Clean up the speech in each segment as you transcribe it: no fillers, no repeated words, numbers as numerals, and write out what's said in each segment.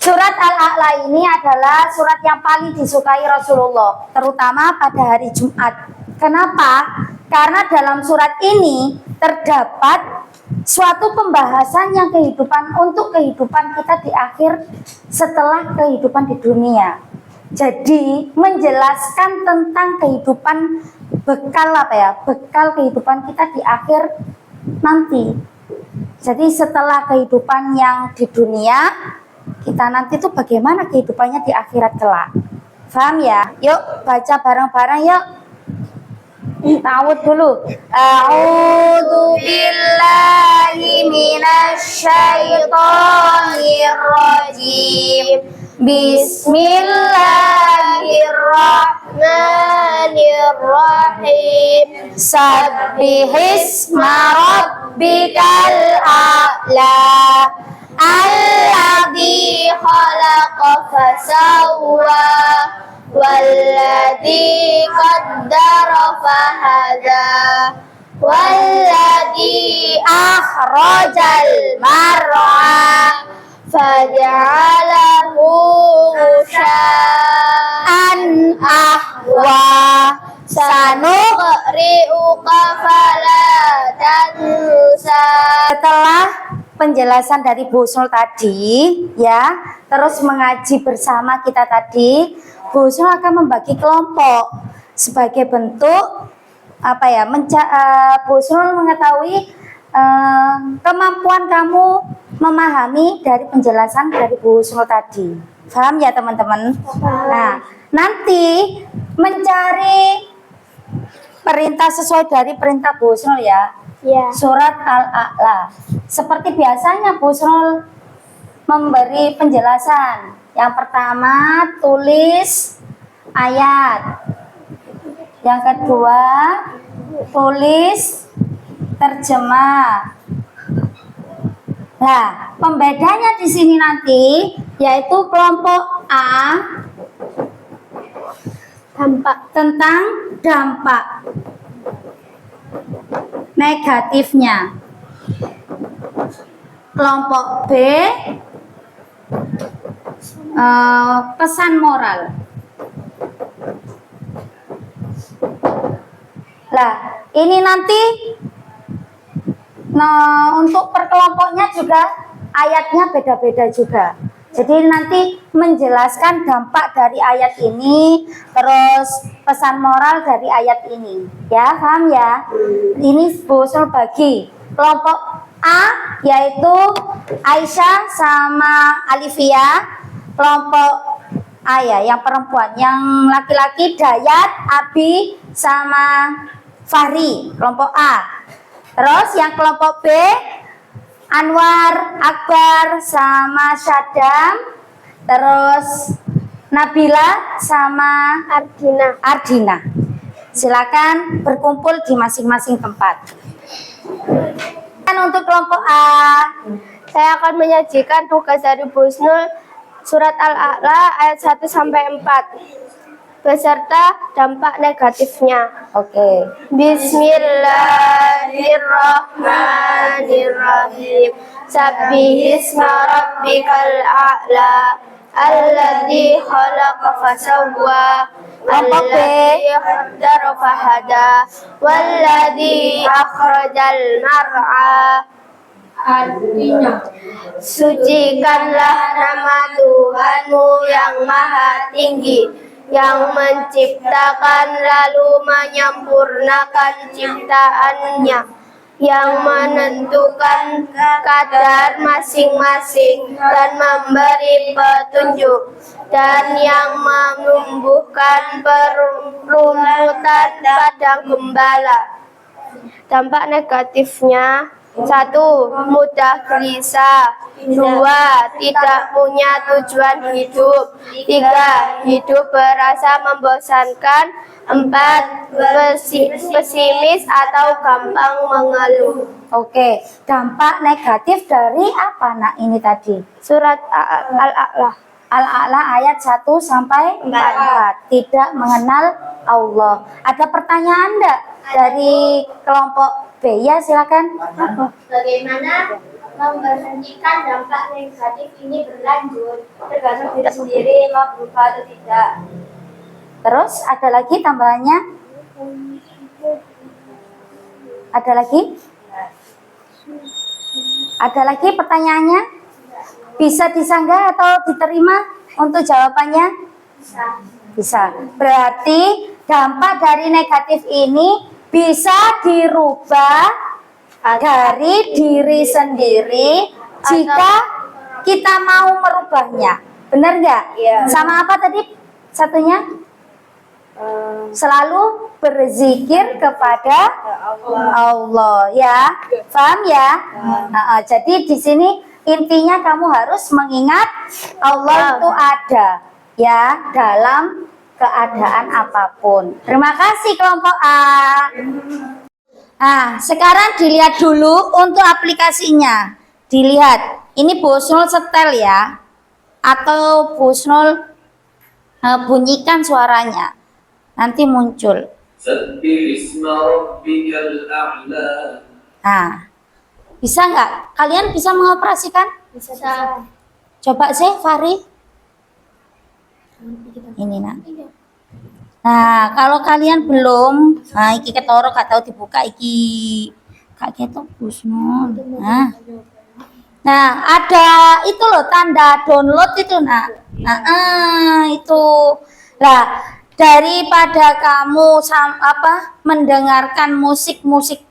Surat Al-A'la ini adalah surat yang paling disukai Rasulullah, terutama pada hari Jumat. Kenapa? Karena dalam surat ini terdapat suatu pembahasan yang untuk kehidupan kita di akhir setelah kehidupan di dunia. Jadi menjelaskan tentang kehidupan bekal kehidupan kita di akhir nanti. Jadi setelah kehidupan yang di dunia, kita nanti tuh bagaimana kehidupannya di akhirat kelak. Paham ya? Yuk baca bareng-bareng yuk. Ta'awud dulu. A'udzu billahi minasyaitonir rajim. Bismillahirrahmanirrahim. Sabbihisma rabbikal a'la. Alladzi khalaqa fasawwa. Walladzi qaddara fahada. Walladzi akhrajal mar'a faja'alahu ghusaan ahwa. Sanuqri'uka fala tansa. Setelah penjelasan dari Bu Husnul tadi ya, terus mengaji bersama kita tadi, Bu Husnul akan membagi kelompok sebagai bentuk Bu Husnul mengetahui kemampuan kamu memahami dari penjelasan dari Bu Husnul tadi. Paham ya teman-teman? Nah, nanti mencari perintah sesuai dari perintah Bu Husnul ya. Surat Al-A'la. Seperti biasanya Bu Husnul memberi penjelasan. Yang pertama tulis ayat. Yang kedua tulis terjemah. Nah, pembedanya di sini nanti yaitu kelompok A tentang dampak negatifnya. Kelompok B pesan moral. Nah, ini nanti untuk per kelompoknya juga ayatnya beda-beda juga. Jadi nanti menjelaskan dampak dari ayat ini, terus pesan moral dari ayat ini. Ya, paham ya? Ini Bu Husnul bagi kelompok A yaitu Aisyah sama Alifia. Kelompok A ya, yang perempuan. Yang laki-laki Dayat, Abi sama Fahri. Kelompok A. Terus yang kelompok B Anwar, Akbar sama Syadam. Terus Nabila sama Ardina. Silakan berkumpul di masing-masing tempat. Dan untuk kelompok A, saya akan menyajikan tugas dari Bu Husnul surat Al-A'la ayat 1 sampai 4 beserta dampak negatifnya. Oke. Bismillahirrahmanirrahim. Sabbihisma rabbikal a'la. Alladzi khalaqa fasawwa. Alladzi qaddara fahada. Walladzi akhrajal mar'a. Artinya, sucikanlah nama Tuhanmu yang maha tinggi, yang menciptakan lalu menyempurnakan ciptaannya, yang menentukan kadar masing-masing dan memberi petunjuk, dan yang menumbuhkan perumutan padang gembala. Dampak negatifnya: 1. Mudah gelisah. 2. Tidak punya tujuan hidup. 3. Hidup berasa membosankan. 4. Pesimis atau gampang mengeluh. Oke, dampak negatif dari apa nak ini tadi? Surat Al-A'la. Al-A'la ayat 1 sampai 4. Tidak mengenal Allah. Ada pertanyaan enggak dari kelompok B? Ya, silakan. Bagaimana Memberhentikan dampak negatif ini berlanjut tergantung diri sendiri mau berubah atau tidak. Terus ada lagi tambahannya? Ada lagi? Ada lagi pertanyaannya? Bisa disanggah atau diterima untuk jawabannya? Bisa. Berarti dampak dari negatif ini bisa dirubah dari diri sendiri jika kita mau merubahnya. Benar nggak? Iya. Sama apa tadi satunya? Selalu berzikir kepada Allah, ya. Paham ya? Jadi di sini intinya kamu harus mengingat Allah itu ada ya dalam keadaan apapun. Terima kasih kelompok A. Nah, sekarang dilihat dulu untuk aplikasinya. Dilihat, ini Busnul setel ya, atau Busnul bunyikan suaranya. Nanti muncul. Nah, bisa nggak? Kalian bisa mengoperasikan? Bisa. Coba sih, Fahri. Ini nak. Nah, kalau kalian belum, nah iki ketoro gak tahu dibuka iki. Kak ketok Busnul. Nah, ada itu loh tanda download itu nak. Itu. Lah, daripada kamu mendengarkan musik-musik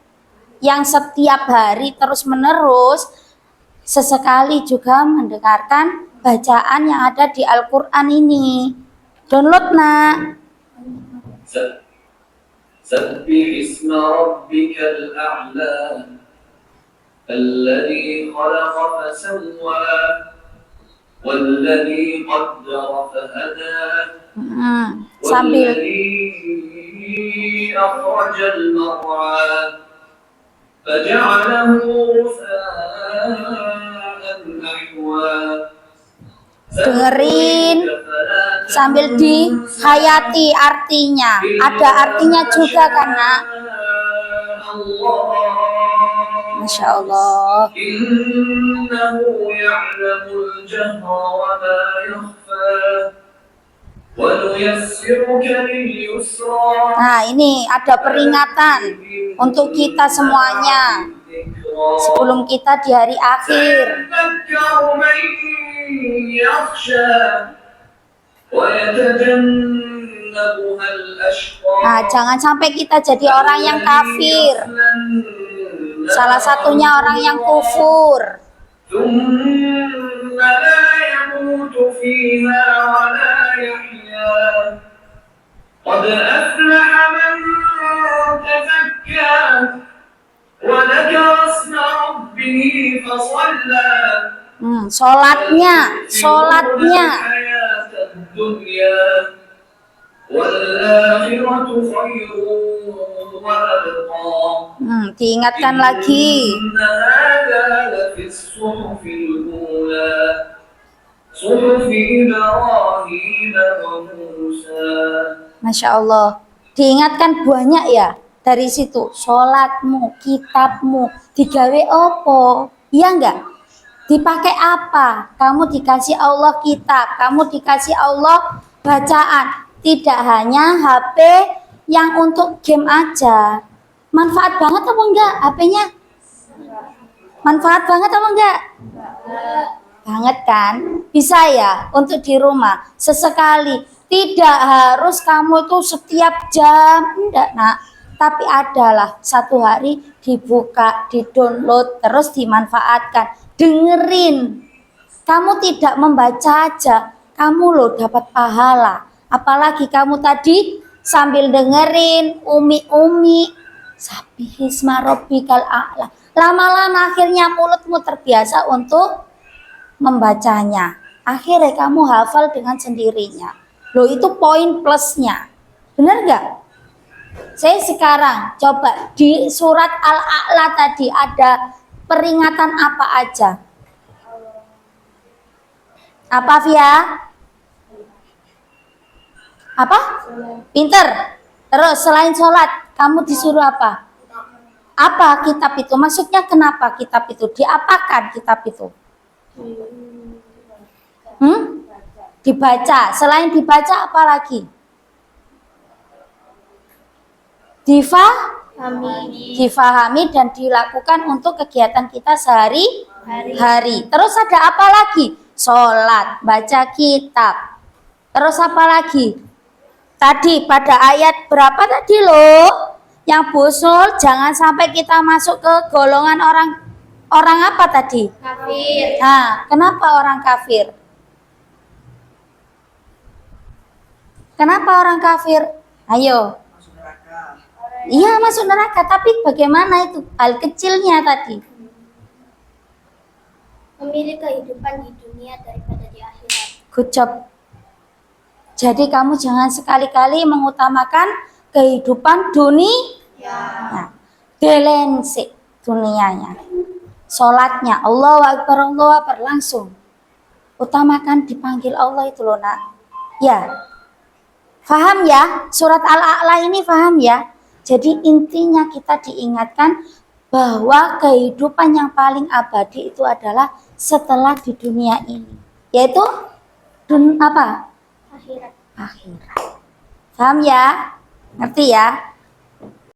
yang setiap hari terus menerus, sesekali juga mendengarkan bacaan yang ada di Al-Quran ini. Download nak. سبح اسم ربك الأعلى الذي خلق فسوى والذي قدر فهدى Sambil والذي أخرج المرعى فجعله غثاء أحوى dengerin sambil dihayati artinya. Ada artinya juga kan nak? Masya Allah. Innahu ya'lamul jahra wa ma yakhfa wa nuyassiruka lil yusra. Nah, ini ada peringatan untuk kita semuanya sebelum kita di hari akhir. Nah, jangan sampai kita jadi orang yang kafir. Salah satunya orang yang kufur. قد أفلح من تزكى وذكر اسم ربه فصلى Sholatnya diingatkan lagi. Masya Allah, diingatkan banyak ya dari situ. Sholatmu, kitabmu, digawe opo, iya enggak? Dipakai apa? Kamu dikasih Allah kitab, kamu dikasih Allah bacaan. Tidak hanya HP yang untuk game aja. Manfaat banget apa enggak HP-nya? Manfaat banget apa enggak? Banget kan? Bisa ya untuk di rumah sesekali. Tidak harus kamu itu setiap jam, enggak nak. Tapi adalah satu hari dibuka, di-download, terus dimanfaatkan. Dengerin. Kamu tidak membaca aja, kamu loh dapat pahala. Apalagi kamu tadi sambil dengerin umi-umi Sabbihisma rabbikal a'la. Lama-lama akhirnya mulutmu terbiasa untuk membacanya. Akhirnya kamu hafal dengan sendirinya. Loh itu poin plusnya. Benar nggak? Saya sekarang coba di surat Al-A'la tadi ada peringatan apa aja? Apa Via? Apa? Pinter. Terus selain sholat, kamu disuruh apa? Apa kitab itu? Maksudnya kenapa kitab itu? Diapakan kitab itu? Dibaca. Selain dibaca apa lagi? Difahami dan dilakukan untuk kegiatan kita sehari-hari. Terus ada apa lagi? Sholat, baca kitab. Terus apa lagi? Tadi pada ayat berapa tadi loh? Yang Busnul, jangan sampai kita masuk ke golongan orang apa tadi? Kafir. Nah, kenapa orang kafir? Kenapa orang kafir? Ayo. Iya, masuk neraka, tapi bagaimana itu hal kecilnya tadi? Memilih kehidupan di dunia daripada di akhirat. Good job. Jadi kamu jangan sekali-kali mengutamakan kehidupan dunia. Nah, delensik dunianya. Sholatnya Allahu Akbar langsung. Utamakan dipanggil Allah itu loh nak. Ya. Faham ya? Surat Al-A'la ini faham ya? Jadi intinya kita diingatkan bahwa kehidupan yang paling abadi itu adalah setelah di dunia ini. Yaitu apa? Akhirat. Akhirat. Paham ya? Ngerti ya?